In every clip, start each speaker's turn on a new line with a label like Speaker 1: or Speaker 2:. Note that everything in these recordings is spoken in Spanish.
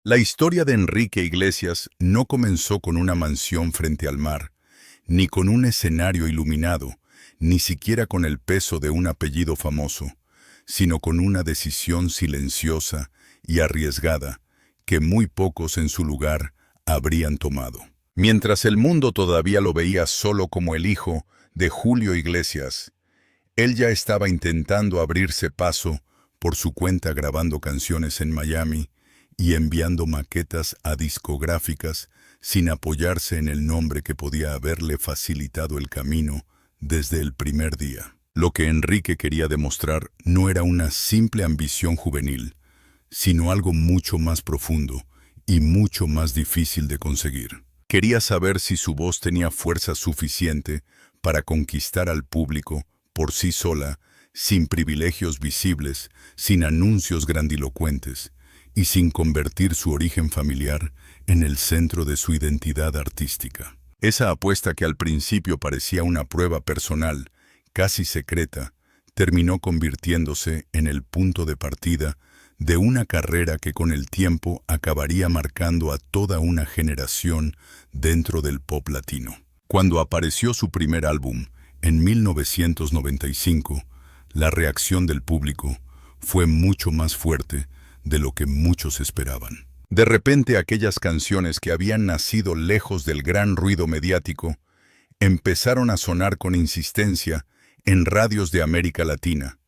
Speaker 1: La historia de Enrique Iglesias no comenzó con una mansión frente al mar, ni con un escenario iluminado, ni siquiera con el peso de un apellido famoso, sino con una decisión silenciosa y arriesgada que muy pocos en su lugar habrían tomado. Mientras el mundo todavía lo veía solo como el hijo de Julio Iglesias, él ya estaba intentando abrirse paso por su cuenta grabando canciones en Miami y enviando maquetas a discográficas sin apoyarse en el nombre que podía haberle facilitado el camino desde el primer día. Lo que Enrique quería demostrar no era una simple ambición juvenil, sino algo mucho más profundo y mucho más difícil de conseguir. Quería saber si su voz tenía fuerza suficiente para conquistar al público por sí sola, sin privilegios visibles, sin anuncios grandilocuentes y sin convertir su origen familiar en el centro de su identidad artística. Esa apuesta que al principio parecía una prueba personal, casi secreta, terminó convirtiéndose en el punto de partida de una carrera que con el tiempo acabaría marcando a toda una generación dentro del pop latino. Cuando apareció su primer álbum, en 1995, la reacción del público fue mucho más fuerte de lo que muchos esperaban. De repente aquellas canciones que habían nacido lejos del gran ruido mediático empezaron a sonar con insistencia en radios de América Latina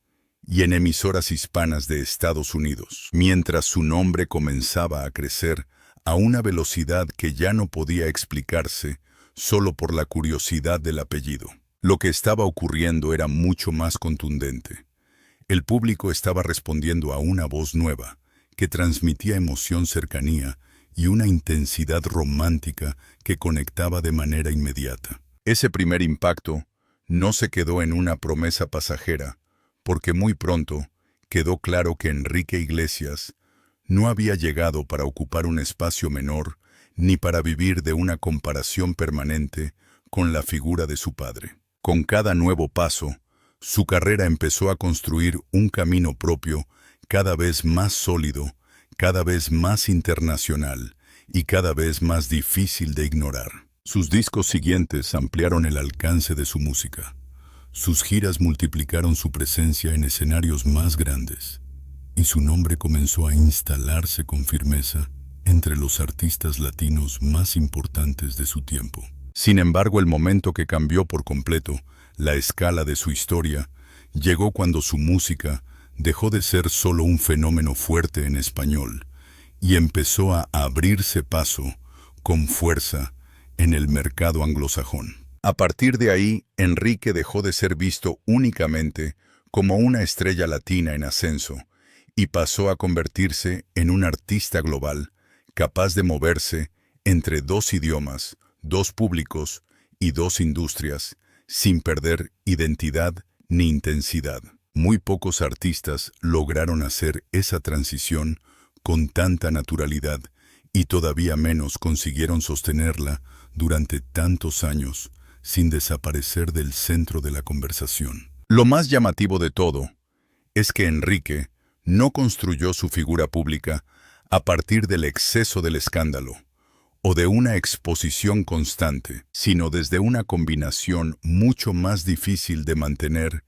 Speaker 1: y en emisoras hispanas de Estados Unidos, mientras su nombre comenzaba a crecer a una velocidad que ya no podía explicarse solo por la curiosidad del apellido. Lo que estaba ocurriendo era mucho más contundente. El público estaba respondiendo a una voz nueva, que transmitía emoción, cercanía y una intensidad romántica que conectaba de manera inmediata. Ese primer impacto no se quedó en una promesa pasajera, porque muy pronto quedó claro que Enrique Iglesias no había llegado para ocupar un espacio menor ni para vivir de una comparación permanente con la figura de su padre. Con cada nuevo paso, su carrera empezó a construir un camino propio cada vez más sólido, cada vez más internacional y cada vez más difícil de ignorar. Sus discos siguientes ampliaron el alcance de su música. Sus giras multiplicaron su presencia en escenarios más grandes, y su nombre comenzó a instalarse con firmeza entre los artistas latinos más importantes de su tiempo. Sin embargo, el momento que cambió por completo la escala de su historia llegó cuando su música dejó de ser solo un fenómeno fuerte en español y empezó a abrirse paso con fuerza en el mercado anglosajón. A partir de ahí, Enrique dejó de ser visto únicamente como una estrella latina en ascenso y pasó a convertirse en un artista global capaz de moverse entre dos idiomas, dos públicos y dos industrias, sin perder identidad ni intensidad. Muy pocos artistas lograron hacer esa transición con tanta naturalidad y todavía menos consiguieron sostenerla durante tantos años sin desaparecer del centro de la conversación. Lo más llamativo de todo es que Enrique no construyó su figura pública a partir del exceso del escándalo o de una exposición constante, sino desde una combinación mucho más difícil de mantener: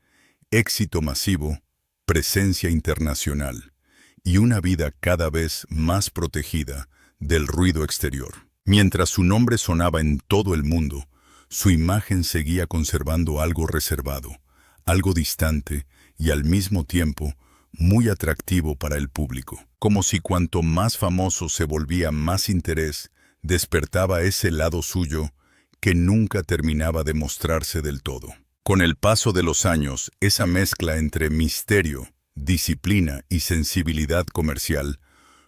Speaker 1: éxito masivo, presencia internacional y una vida cada vez más protegida del ruido exterior. Mientras su nombre sonaba en todo el mundo, su imagen seguía conservando algo reservado, algo distante y al mismo tiempo muy atractivo para el público. Como si cuanto más famoso se volvía, más interés despertaba ese lado suyo que nunca terminaba de mostrarse del todo. Con el paso de los años, esa mezcla entre misterio, disciplina y sensibilidad comercial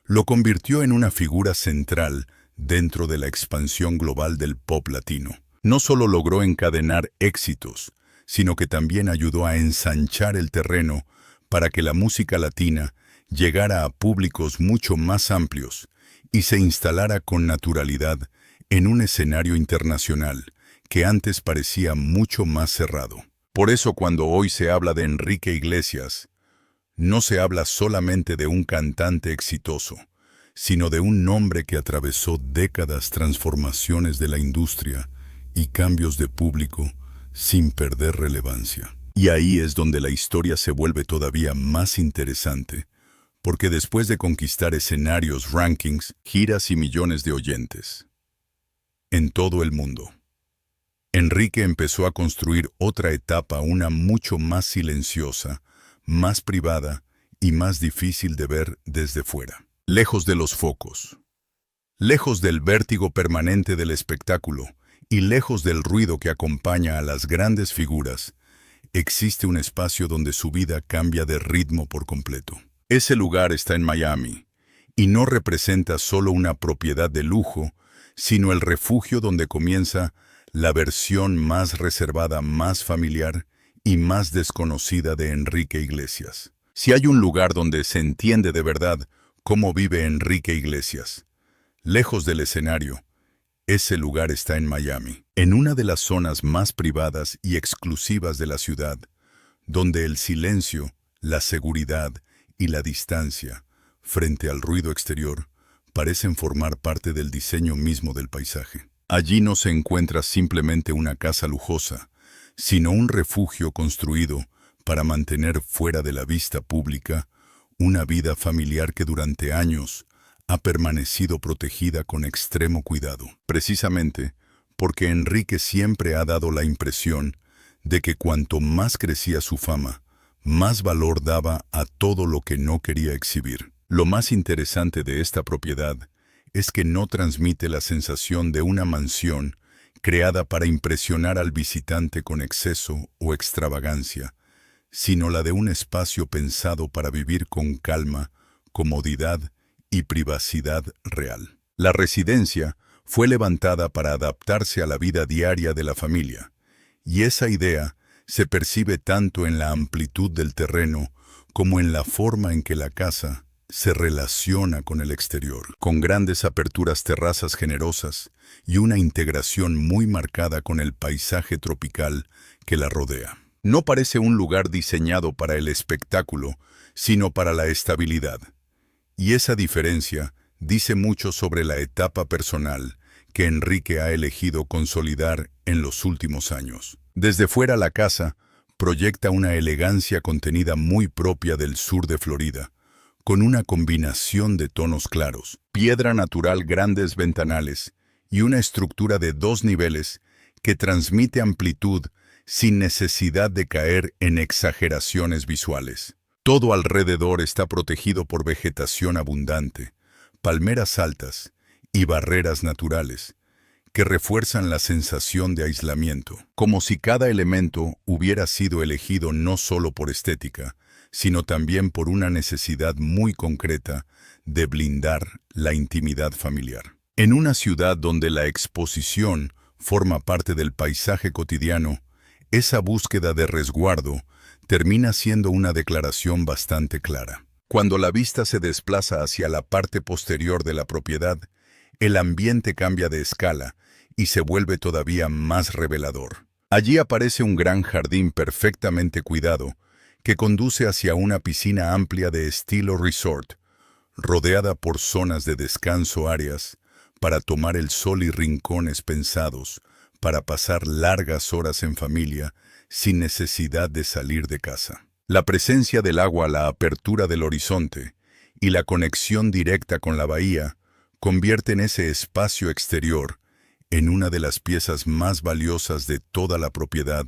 Speaker 1: lo convirtió en una figura central dentro de la expansión global del pop latino. No solo logró encadenar éxitos, sino que también ayudó a ensanchar el terreno para que la música latina llegara a públicos mucho más amplios y se instalara con naturalidad en un escenario internacional que antes parecía mucho más cerrado. Por eso cuando hoy se habla de Enrique Iglesias, no se habla solamente de un cantante exitoso, sino de un nombre que atravesó décadas, transformaciones de la industria y cambios de público sin perder relevancia. Y ahí es donde la historia se vuelve todavía más interesante, porque después de conquistar escenarios, rankings, giras y millones de oyentes en todo el mundo, Enrique empezó a construir otra etapa, una mucho más silenciosa, más privada y más difícil de ver desde fuera. Lejos de los focos, lejos del vértigo permanente del espectáculo y lejos del ruido que acompaña a las grandes figuras, existe un espacio donde su vida cambia de ritmo por completo. Ese lugar está en Miami, y no representa solo una propiedad de lujo, sino el refugio donde comienza la versión más reservada, más familiar y más desconocida de Enrique Iglesias. Si hay un lugar donde se entiende de verdad cómo vive Enrique Iglesias, lejos del escenario, ese lugar está en Miami, en una de las zonas más privadas y exclusivas de la ciudad, donde el silencio, la seguridad y la distancia, frente al ruido exterior, parecen formar parte del diseño mismo del paisaje. Allí no se encuentra simplemente una casa lujosa, sino un refugio construido para mantener fuera de la vista pública una vida familiar que durante años ha permanecido protegida con extremo cuidado. Precisamente porque Enrique siempre ha dado la impresión de que cuanto más crecía su fama, más valor daba a todo lo que no quería exhibir. Lo más interesante de esta propiedad es que no transmite la sensación de una mansión creada para impresionar al visitante con exceso o extravagancia, sino la de un espacio pensado para vivir con calma, comodidad y privacidad real. La residencia fue levantada para adaptarse a la vida diaria de la familia, y esa idea se percibe tanto en la amplitud del terreno como en la forma en que la casa se relaciona con el exterior, con grandes aperturas, terrazas generosas y una integración muy marcada con el paisaje tropical que la rodea. No parece un lugar diseñado para el espectáculo, sino para la estabilidad. Y esa diferencia dice mucho sobre la etapa personal que Enrique ha elegido consolidar en los últimos años. Desde fuera, la casa proyecta una elegancia contenida muy propia del sur de Florida, con una combinación de tonos claros, piedra natural, grandes ventanales y una estructura de 2 niveles que transmite amplitud sin necesidad de caer en exageraciones visuales. Todo alrededor está protegido por vegetación abundante, palmeras altas y barreras naturales que refuerzan la sensación de aislamiento, como si cada elemento hubiera sido elegido no solo por estética, sino también por una necesidad muy concreta de blindar la intimidad familiar. En una ciudad donde la exposición forma parte del paisaje cotidiano, esa búsqueda de resguardo termina siendo una declaración bastante clara. Cuando la vista se desplaza hacia la parte posterior de la propiedad, el ambiente cambia de escala y se vuelve todavía más revelador. Allí aparece un gran jardín perfectamente cuidado que conduce hacia una piscina amplia de estilo resort, rodeada por zonas de descanso, áreas para tomar el sol y rincones pensados para pasar largas horas en familia sin necesidad de salir de casa. La presencia del agua, la apertura del horizonte y la conexión directa con la bahía convierten ese espacio exterior en una de las piezas más valiosas de toda la propiedad,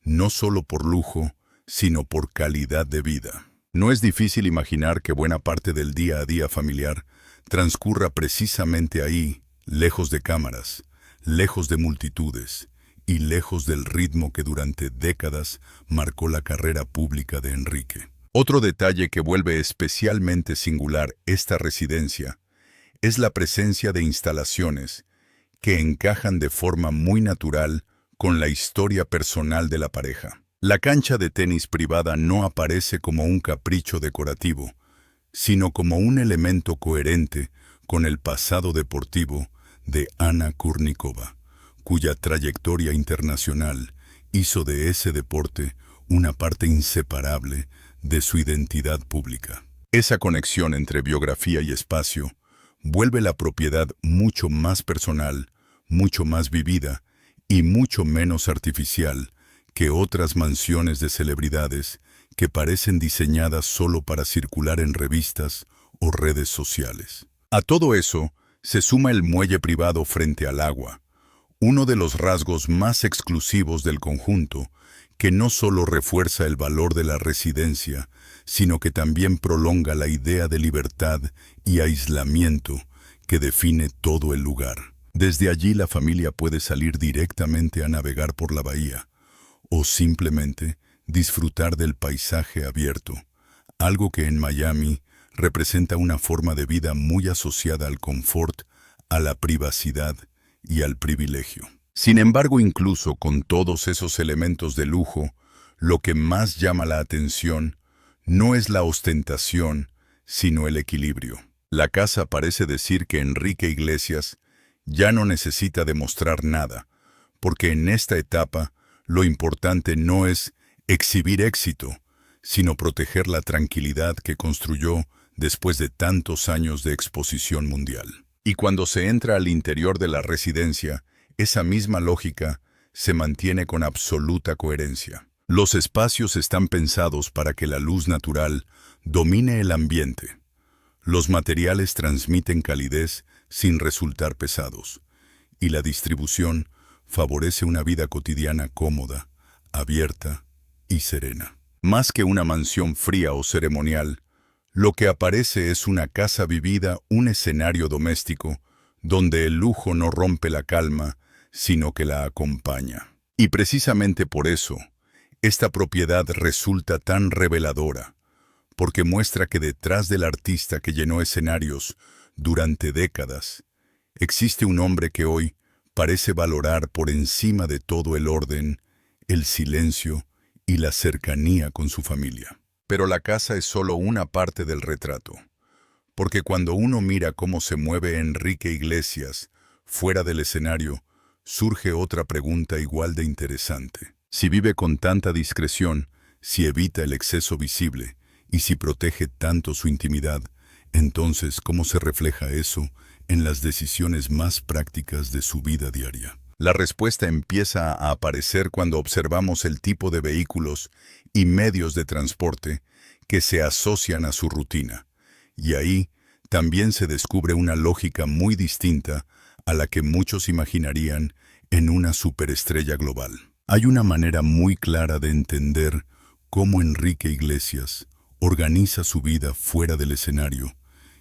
Speaker 1: no solo por lujo, sino por calidad de vida. No es difícil imaginar que buena parte del día a día familiar transcurra precisamente ahí, lejos de cámaras, lejos de multitudes y lejos del ritmo que durante décadas marcó la carrera pública de Enrique. Otro detalle que vuelve especialmente singular esta residencia es la presencia de instalaciones que encajan de forma muy natural con la historia personal de la pareja. La cancha de tenis privada no aparece como un capricho decorativo, sino como un elemento coherente con el pasado deportivo de Anna Kurnikova, cuya trayectoria internacional hizo de ese deporte una parte inseparable de su identidad pública. Esa conexión entre biografía y espacio vuelve la propiedad mucho más personal, mucho más vivida y mucho menos artificial que otras mansiones de celebridades que parecen diseñadas solo para circular en revistas o redes sociales. A todo eso se suma el muelle privado frente al agua, uno de los rasgos más exclusivos del conjunto, que no solo refuerza el valor de la residencia, sino que también prolonga la idea de libertad y aislamiento que define todo el lugar. Desde allí la familia puede salir directamente a navegar por la bahía, o simplemente disfrutar del paisaje abierto, algo que en Miami representa una forma de vida muy asociada al confort, a la privacidad y al privilegio. Sin embargo, incluso con todos esos elementos de lujo, lo que más llama la atención no es la ostentación, sino el equilibrio. La casa parece decir que Enrique Iglesias ya no necesita demostrar nada, porque en esta etapa lo importante no es exhibir éxito, sino proteger la tranquilidad que construyó después de tantos años de exposición mundial. Y cuando se entra al interior de la residencia, esa misma lógica se mantiene con absoluta coherencia. Los espacios están pensados para que la luz natural domine el ambiente. Los materiales transmiten calidez sin resultar pesados, y la distribución favorece una vida cotidiana cómoda, abierta y serena. Más que una mansión fría o ceremonial, lo que aparece es una casa vivida, un escenario doméstico, donde el lujo no rompe la calma, sino que la acompaña. Y precisamente por eso, esta propiedad resulta tan reveladora, porque muestra que detrás del artista que llenó escenarios durante décadas, existe un hombre que hoy parece valorar por encima de todo el orden, el silencio y la cercanía con su familia. Pero la casa es solo una parte del retrato, porque cuando uno mira cómo se mueve Enrique Iglesias fuera del escenario, surge otra pregunta igual de interesante. Si vive con tanta discreción, si evita el exceso visible y si protege tanto su intimidad, entonces, ¿cómo se refleja eso en las decisiones más prácticas de su vida diaria? La respuesta empieza a aparecer cuando observamos el tipo de vehículos y medios de transporte que se asocian a su rutina. Y ahí también se descubre una lógica muy distinta a la que muchos imaginarían en una superestrella global. Hay una manera muy clara de entender cómo Enrique Iglesias organiza su vida fuera del escenario,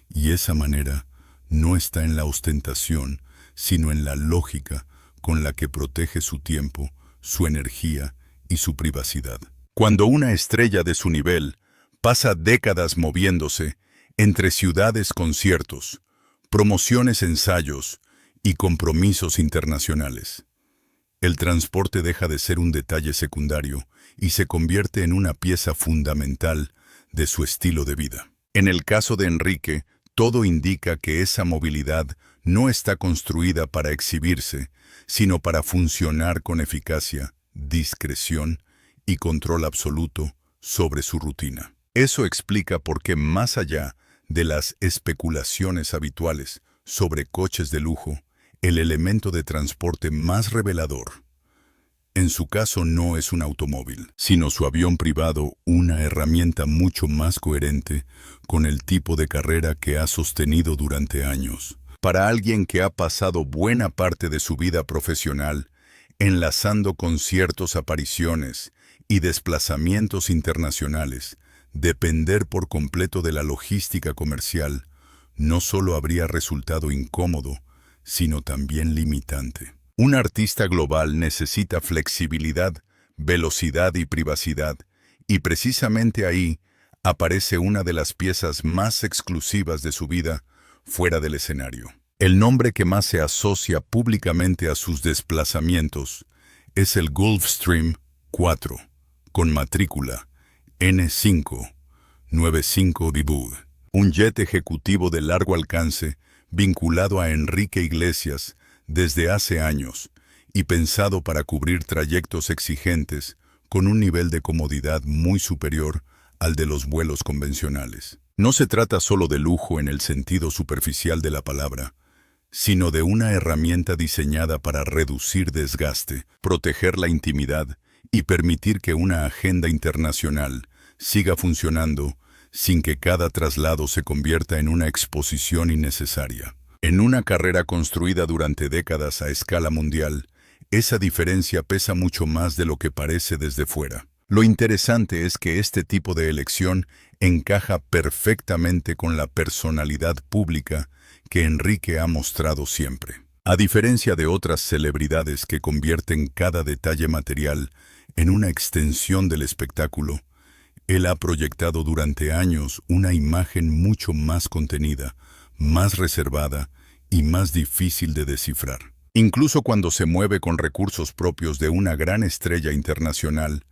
Speaker 1: y esa manera no está en la ostentación, sino en la lógica con la que protege su tiempo, su energía y su privacidad. Cuando una estrella de su nivel pasa décadas moviéndose entre ciudades, conciertos, promociones, ensayos y compromisos internacionales, el transporte deja de ser un detalle secundario y se convierte en una pieza fundamental de su estilo de vida. En el caso de Enrique, todo indica que esa movilidad no está construida para exhibirse, sino para funcionar con eficacia, discreción y control absoluto sobre su rutina. Eso explica por qué, más allá de las especulaciones habituales sobre coches de lujo, el elemento de transporte más revelador, en su caso, no es un automóvil, sino su avión privado, una herramienta mucho más coherente con el tipo de carrera que ha sostenido durante años. Para alguien que ha pasado buena parte de su vida profesional enlazando conciertos, apariciones y desplazamientos internacionales, depender por completo de la logística comercial no solo habría resultado incómodo, sino también limitante. Un artista global necesita flexibilidad, velocidad y privacidad, y precisamente ahí aparece una de las piezas más exclusivas de su vida fuera del escenario. El nombre que más se asocia públicamente a sus desplazamientos es el Gulfstream 4, con matrícula N595 Dibud, un jet ejecutivo de largo alcance vinculado a Enrique Iglesias desde hace años y pensado para cubrir trayectos exigentes con un nivel de comodidad muy superior al de los vuelos convencionales. No se trata solo de lujo en el sentido superficial de la palabra, sino de una herramienta diseñada para reducir desgaste, proteger la intimidad y permitir que una agenda internacional siga funcionando sin que cada traslado se convierta en una exposición innecesaria. En una carrera construida durante décadas a escala mundial, esa diferencia pesa mucho más de lo que parece desde fuera. Lo interesante es que este tipo de elección encaja perfectamente con la personalidad pública que Enrique ha mostrado siempre. A diferencia de otras celebridades que convierten cada detalle material en una extensión del espectáculo, él ha proyectado durante años una imagen mucho más contenida, más reservada y más difícil de descifrar. Incluso cuando se mueve con recursos propios de una gran estrella internacional,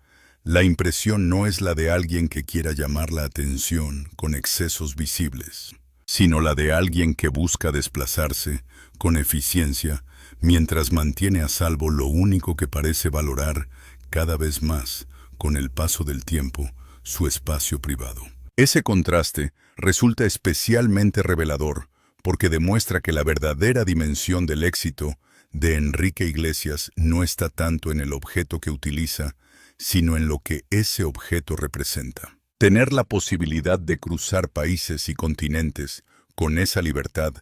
Speaker 1: la impresión no es la de alguien que quiera llamar la atención con excesos visibles, sino la de alguien que busca desplazarse con eficiencia mientras mantiene a salvo lo único que parece valorar cada vez más, con el paso del tiempo, su espacio privado. Ese contraste resulta especialmente revelador porque demuestra que la verdadera dimensión del éxito de Enrique Iglesias no está tanto en el objeto que utiliza, sino en lo que ese objeto representa. Tener la posibilidad de cruzar países y continentes con esa libertad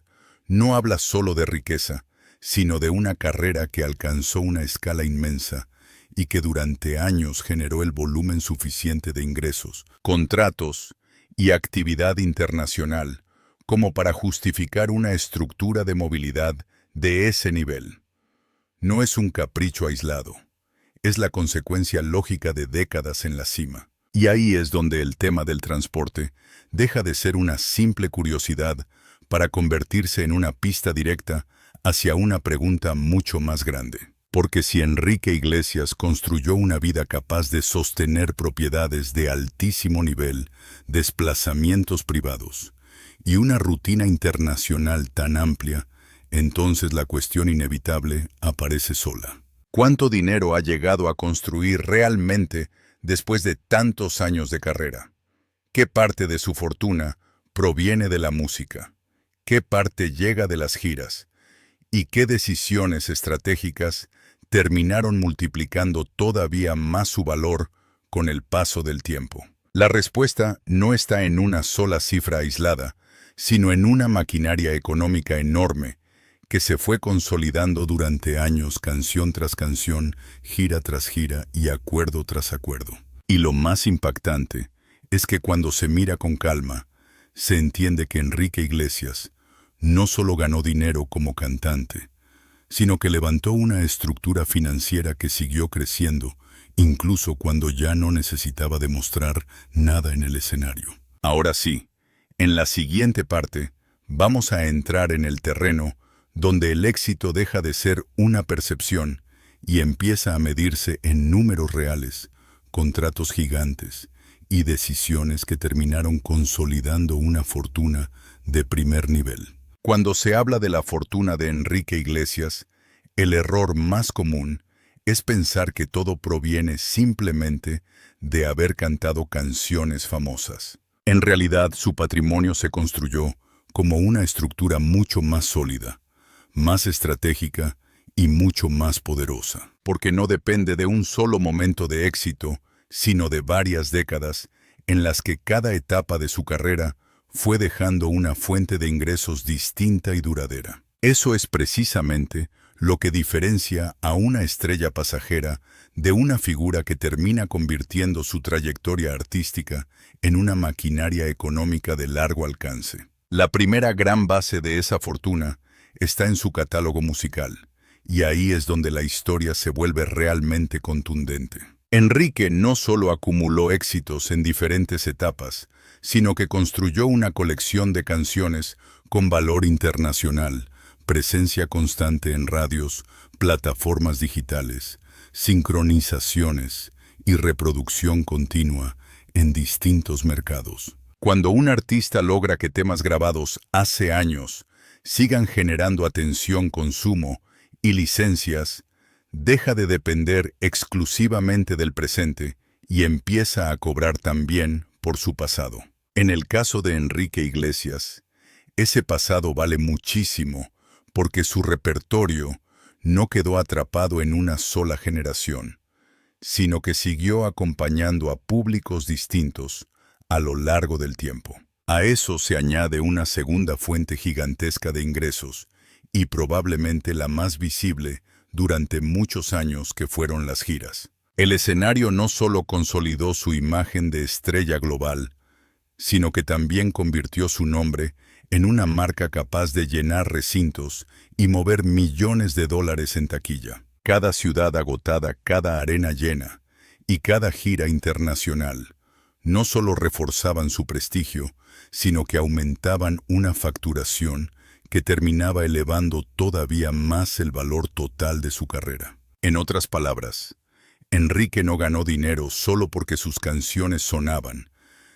Speaker 1: no habla solo de riqueza, sino de una carrera que alcanzó una escala inmensa y que durante años generó el volumen suficiente de ingresos, contratos y actividad internacional como para justificar una estructura de movilidad de ese nivel. No es un capricho aislado, es la consecuencia lógica de décadas en la cima. Y ahí es donde el tema del transporte deja de ser una simple curiosidad para convertirse en una pista directa hacia una pregunta mucho más grande. Porque si Enrique Iglesias construyó una vida capaz de sostener propiedades de altísimo nivel, desplazamientos privados y una rutina internacional tan amplia, entonces la cuestión inevitable aparece sola. ¿Cuánto dinero ha llegado a construir realmente después de tantos años de carrera? ¿Qué parte de su fortuna proviene de la música? ¿Qué parte llega de las giras? ¿Y qué decisiones estratégicas terminaron multiplicando todavía más su valor con el paso del tiempo? La respuesta no está en una sola cifra aislada, sino en una maquinaria económica enorme que se fue consolidando durante años, canción tras canción, gira tras gira y acuerdo tras acuerdo. Y lo más impactante es que cuando se mira con calma, se entiende que Enrique Iglesias no solo ganó dinero como cantante, sino que levantó una estructura financiera que siguió creciendo, incluso cuando ya no necesitaba demostrar nada en el escenario. Ahora sí, en la siguiente parte, vamos a entrar en el terreno donde el éxito deja de ser una percepción y empieza a medirse en números reales, contratos gigantes y decisiones que terminaron consolidando una fortuna de primer nivel. Cuando se habla de la fortuna de Enrique Iglesias, el error más común es pensar que todo proviene simplemente de haber cantado canciones famosas. En realidad, su patrimonio se construyó como una estructura mucho más sólida, más estratégica y mucho más poderosa, porque no depende de un solo momento de éxito, sino de varias décadas en las que cada etapa de su carrera fue dejando una fuente de ingresos distinta y duradera. Eso es precisamente lo que diferencia a una estrella pasajera de una figura que termina convirtiendo su trayectoria artística en una maquinaria económica de largo alcance. La primera gran base de esa fortuna está en su catálogo musical, y ahí es donde la historia se vuelve realmente contundente. Enrique no solo acumuló éxitos en diferentes etapas, sino que construyó una colección de canciones con valor internacional, presencia constante en radios, plataformas digitales, sincronizaciones y reproducción continua en distintos mercados. Cuando un artista logra que temas grabados hace años sigan generando atención, consumo y licencias, deja de depender exclusivamente del presente y empieza a cobrar también por su pasado. En el caso de Enrique Iglesias, ese pasado vale muchísimo porque su repertorio no quedó atrapado en una sola generación, sino que siguió acompañando a públicos distintos a lo largo del tiempo. A eso se añade una segunda fuente gigantesca de ingresos, y probablemente la más visible durante muchos años, que fueron las giras. El escenario no solo consolidó su imagen de estrella global, sino que también convirtió su nombre en una marca capaz de llenar recintos y mover millones de dólares en taquilla. Cada ciudad agotada, cada arena llena y cada gira internacional no solo reforzaban su prestigio, sino que aumentaban una facturación que terminaba elevando todavía más el valor total de su carrera. En otras palabras, Enrique no ganó dinero solo porque sus canciones sonaban,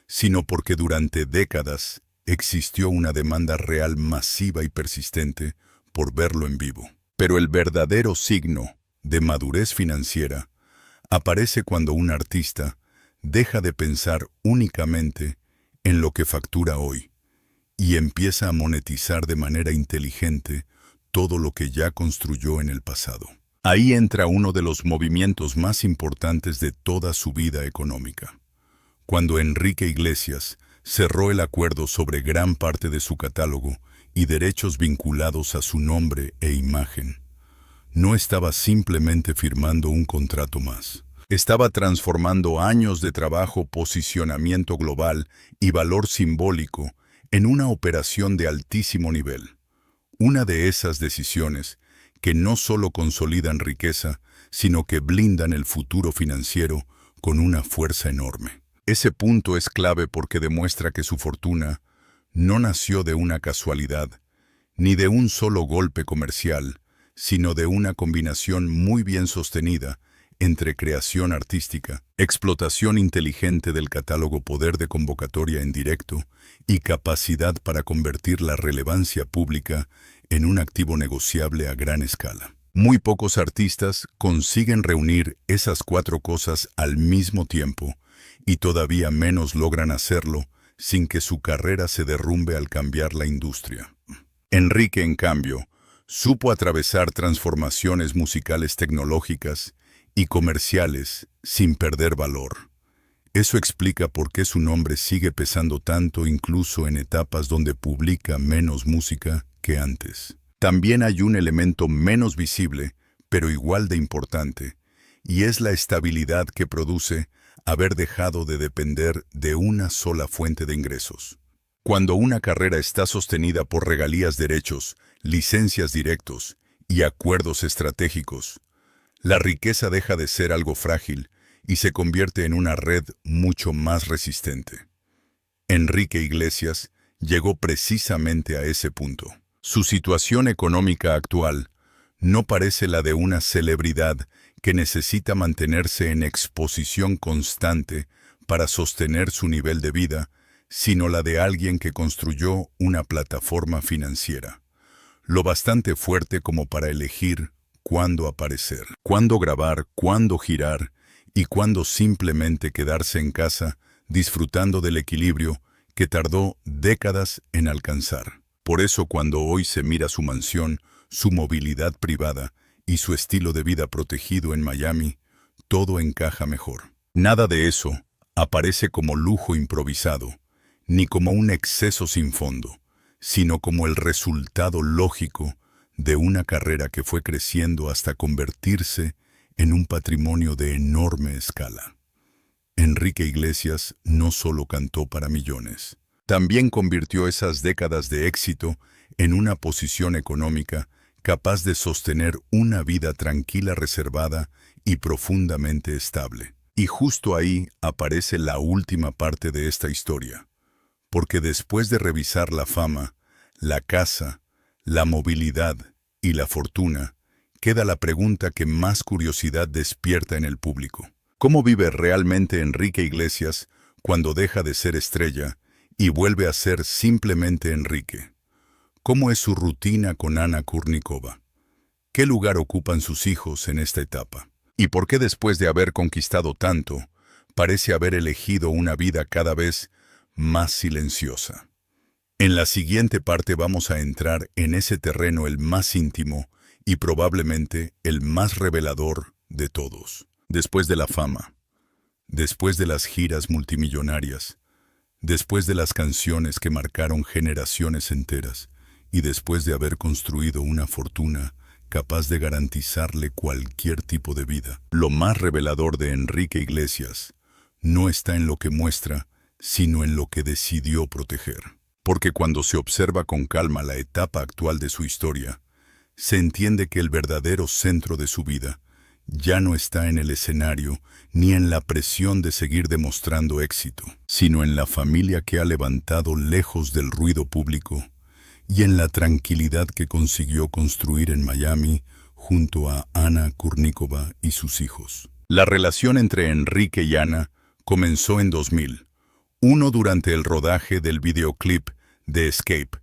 Speaker 1: sino porque durante décadas existió una demanda real masiva y persistente por verlo en vivo. Pero el verdadero signo de madurez financiera aparece cuando un artista deja de pensar únicamente en lo que factura hoy y empieza a monetizar de manera inteligente todo lo que ya construyó en el pasado. Ahí entra uno de los movimientos más importantes de toda su vida económica. Cuando Enrique Iglesias cerró el acuerdo sobre gran parte de su catálogo y derechos vinculados a su nombre e imagen, no estaba simplemente firmando un contrato más. Estaba transformando años de trabajo, posicionamiento global y valor simbólico en una operación de altísimo nivel. Una de esas decisiones que no solo consolidan riqueza, sino que blindan el futuro financiero con una fuerza enorme. Ese punto es clave porque demuestra que su fortuna no nació de una casualidad, ni de un solo golpe comercial, sino de una combinación muy bien sostenida entre creación artística, explotación inteligente del catálogo, poder de convocatoria en directo y capacidad para convertir la relevancia pública en un activo negociable a gran escala. Muy pocos artistas consiguen reunir esas cuatro cosas al mismo tiempo, y todavía menos logran hacerlo sin que su carrera se derrumbe al cambiar la industria. Enrique, en cambio, supo atravesar transformaciones musicales, tecnológicas y comerciales sin perder valor. Eso explica por qué su nombre sigue pesando tanto incluso en etapas donde publica menos música que antes. También hay un elemento menos visible, pero igual de importante, y es la estabilidad que produce haber dejado de depender de una sola fuente de ingresos. Cuando una carrera está sostenida por regalías, derechos, licencias directos y acuerdos estratégicos, la riqueza deja de ser algo frágil y se convierte en una red mucho más resistente. Enrique Iglesias llegó precisamente a ese punto. Su situación económica actual no parece la de una celebridad que necesita mantenerse en exposición constante para sostener su nivel de vida, sino la de alguien que construyó una plataforma financiera, lo bastante fuerte como para elegir cuándo aparecer, cuándo grabar, cuándo girar y cuándo simplemente quedarse en casa disfrutando del equilibrio que tardó décadas en alcanzar. Por eso, cuando hoy se mira su mansión, su movilidad privada y su estilo de vida protegido en Miami, todo encaja mejor. Nada de eso aparece como lujo improvisado, ni como un exceso sin fondo, sino como el resultado lógico de una carrera que fue creciendo hasta convertirse en un patrimonio de enorme escala. Enrique Iglesias no solo cantó para millones, también convirtió esas décadas de éxito en una posición económica capaz de sostener una vida tranquila, reservada y profundamente estable. Y justo ahí aparece la última parte de esta historia, porque después de revisar la fama, la casa, la movilidad y la fortuna, queda la pregunta que más curiosidad despierta en el público. ¿Cómo vive realmente Enrique Iglesias cuando deja de ser estrella y vuelve a ser simplemente Enrique? ¿Cómo es su rutina con Ana Kurnikova? ¿Qué lugar ocupan sus hijos en esta etapa? ¿Y por qué después de haber conquistado tanto, parece haber elegido una vida cada vez más silenciosa. En la siguiente parte vamos a entrar en ese terreno el más íntimo y probablemente el más revelador de todos. Después de la fama, después de las giras multimillonarias, después de las canciones que marcaron generaciones enteras y después de haber construido una fortuna capaz de garantizarle cualquier tipo de vida, lo más revelador de Enrique Iglesias no está en lo que muestra, sino en lo que decidió proteger. Porque cuando se observa con calma la etapa actual de su historia, se entiende que el verdadero centro de su vida ya no está en el escenario ni en la presión de seguir demostrando éxito, sino en la familia que ha levantado lejos del ruido público y en la tranquilidad que consiguió construir en Miami junto a Ana Kurníkova y sus hijos. La relación entre Enrique y Ana comenzó en 2000, uno durante el rodaje del videoclip de Escape,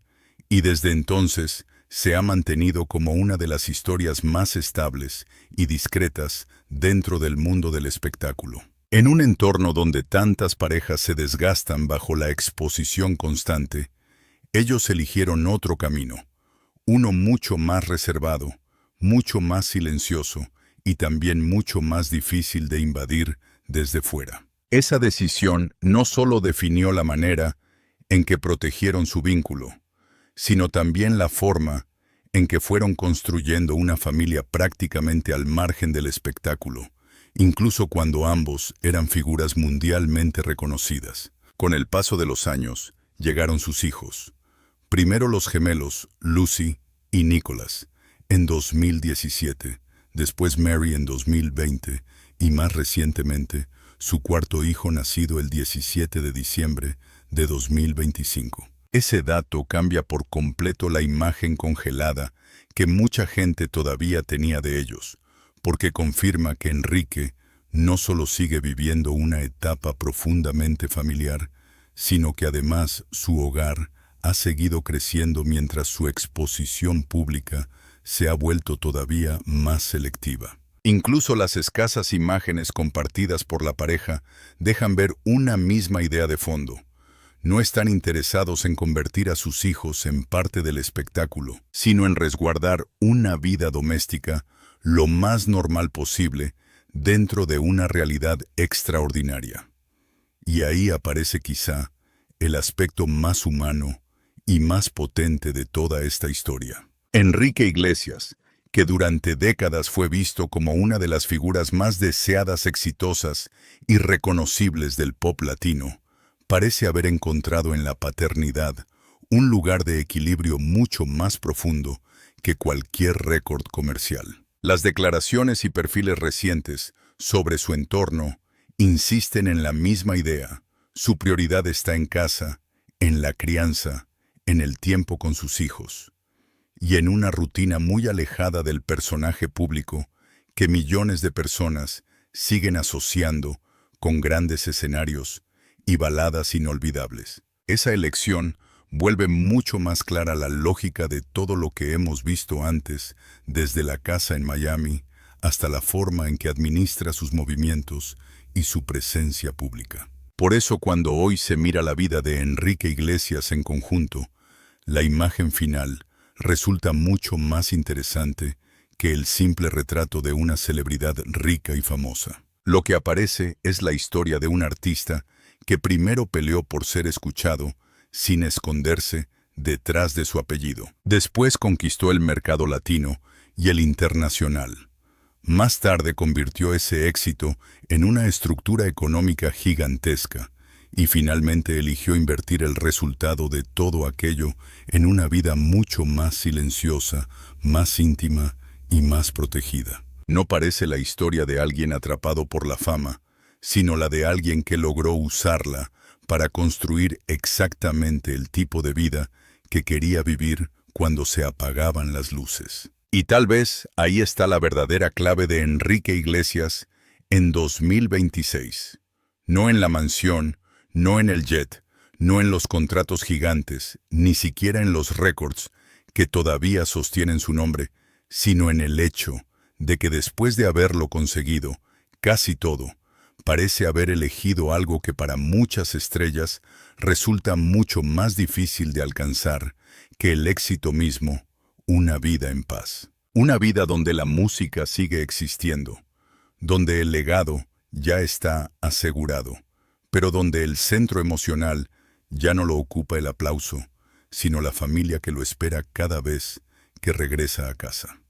Speaker 1: y desde entonces se ha mantenido como una de las historias más estables y discretas dentro del mundo del espectáculo. En un entorno donde tantas parejas se desgastan bajo la exposición constante, ellos eligieron otro camino, uno mucho más reservado, mucho más silencioso y también mucho más difícil de invadir desde fuera. Esa decisión no solo definió la manera en que protegieron su vínculo, sino también la forma en que fueron construyendo una familia prácticamente al margen del espectáculo, incluso cuando ambos eran figuras mundialmente reconocidas. Con el paso de los años, llegaron sus hijos. Primero los gemelos, Lucy y Nicholas, en 2017, después Mary en 2020 y más recientemente, su cuarto hijo nacido el 17 de diciembre de 2025. Ese dato cambia por completo la imagen congelada que mucha gente todavía tenía de ellos, porque confirma que Enrique no solo sigue viviendo una etapa profundamente familiar, sino que además su hogar ha seguido creciendo mientras su exposición pública se ha vuelto todavía más selectiva. Incluso las escasas imágenes compartidas por la pareja dejan ver una misma idea de fondo. No están interesados en convertir a sus hijos en parte del espectáculo, sino en resguardar una vida doméstica lo más normal posible dentro de una realidad extraordinaria. Y ahí aparece quizá el aspecto más humano y más potente de toda esta historia. Enrique Iglesias, que durante décadas fue visto como una de las figuras más deseadas, exitosas y reconocibles del pop latino, parece haber encontrado en la paternidad un lugar de equilibrio mucho más profundo que cualquier récord comercial. Las declaraciones y perfiles recientes sobre su entorno insisten en la misma idea. Su prioridad está en casa, en la crianza, en el tiempo con sus hijos, y en una rutina muy alejada del personaje público que millones de personas siguen asociando con grandes escenarios y baladas inolvidables. Esa elección vuelve mucho más clara la lógica de todo lo que hemos visto antes, desde la casa en Miami hasta la forma en que administra sus movimientos y su presencia pública. Por eso, cuando hoy se mira la vida de Enrique Iglesias en conjunto, la imagen final resulta mucho más interesante que el simple retrato de una celebridad rica y famosa. Lo que aparece es la historia de un artista que primero peleó por ser escuchado, sin esconderse detrás de su apellido. Después conquistó el mercado latino y el internacional. Más tarde convirtió ese éxito en una estructura económica gigantesca y finalmente eligió invertir el resultado de todo aquello en una vida mucho más silenciosa, más íntima y más protegida. No parece la historia de alguien atrapado por la fama, sino la de alguien que logró usarla para construir exactamente el tipo de vida que quería vivir cuando se apagaban las luces. Y tal vez ahí está la verdadera clave de Enrique Iglesias en 2026. No en la mansión, no en el jet, no en los contratos gigantes, ni siquiera en los récords que todavía sostienen su nombre, sino en el hecho de que después de haberlo conseguido, casi todo, parece haber elegido algo que para muchas estrellas resulta mucho más difícil de alcanzar que el éxito mismo, una vida en paz. Una vida donde la música sigue existiendo, donde el legado ya está asegurado, pero donde el centro emocional ya no lo ocupa el aplauso, sino la familia que lo espera cada vez que regresa a casa.